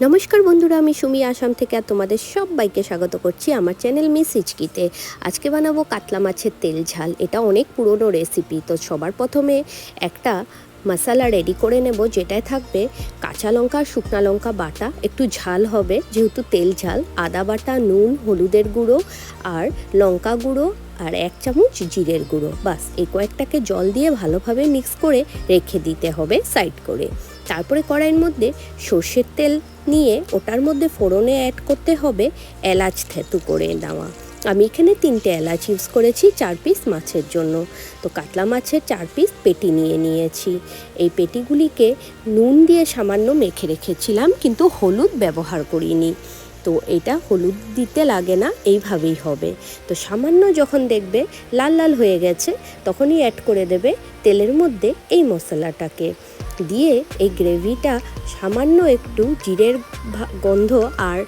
নমস্কার বন্ধুরা, আমি সুমি আসাম থেকে আর তোমাদের সবাইকে স্বাগত করছি আমার চ্যানেল মিস হিচকিতে। আজকে বানাবো কাতলা মাছের তেল ঝাল। এটা অনেক পুরনো রেসিপি। তো সবার প্রথমে একটা মশলা রেডি করে নেব, যেটায় থাকবে কাঁচা লঙ্কা, শুকনো লঙ্কা বাটা, একটু ঝাল হবে যেহেতু তেল ঝাল, আদা বাটা, নুন, হলুদের গুঁড়ো আর লঙ্কা গুঁড়ো আর 1 চামচ জিরের গুঁড়ো। বাস এই কয়েকটাকে জল দিয়ে ভালোভাবে মিক্স করে রেখে দিতে হবে সাইড করে। তারপরে কড়াইয়ের মধ্যে সর্ষের তেল নিয়ে ওটার মধ্যে ফোড়নে অ্যাড করতে হবে এলাচ থেতু করে নেওয়া। আমি এখানে 3টে এলাচ ইউজ করেছি 4 পিস মাছের জন্য। তো কাতলা মাছের 4 পিস পেটি নিয়ে নিয়েছি। এই পেটিগুলিকে নুন দিয়ে সামান্য মেখে রেখেছিলাম, কিন্তু হলুদ ব্যবহার করিনি। তো এটা হলুদ দিতে লাগে না, এইভাবেই হবে। তো সামান্য যখন দেখবে লাল লাল হয়ে গেছে তখনই অ্যাড করে দেবে তেলের মধ্যে এই মশলাটাকে দিয়ে এই গ্রেভিটা সামান্য একটু জিরের গন্ধ আর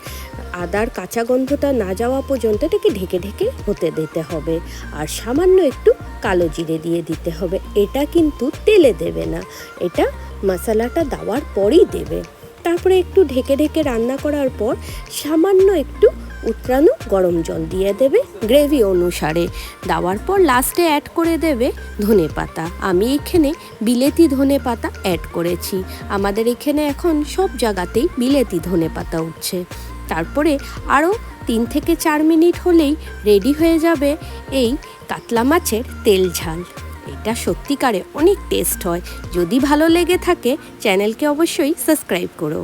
আদার কাঁচা গন্ধটা না যাওয়া পর্যন্ত এটাকে ঢেকে ঢেকে হতে দিতে হবে। আর সামান্য একটু কালো জিরে দিয়ে দিতে হবে। এটা কিন্তু তেলে দেবে না, এটা মশলাটা দেওয়ার পরেই দেবে। তারপরে একটু ঢেকে ঢেকে রান্না করার পর সামান্য একটু উতরানো গরম জল দিয়ে দেবে গ্রেভি অনুসারে। দেওয়ার পর লাস্টে অ্যাড করে দেবে ধনে পাতা। আমি এখানে বিলেতি ধনে পাতা অ্যাড করেছি। আমাদের এখানে এখন সব জায়গাতেই বিলেতি ধনে পাতা উঠছে। তারপরে আরও 3 থেকে 4 মিনিট হলেই রেডি হয়ে যাবে এই কাতলা মাছের তেল ঝাল। এটা সত্যিকারে অনেক টেস্ট হয়। যদি ভালো লেগে থাকে চ্যানেলকে অবশ্যই সাবস্ক্রাইব করো।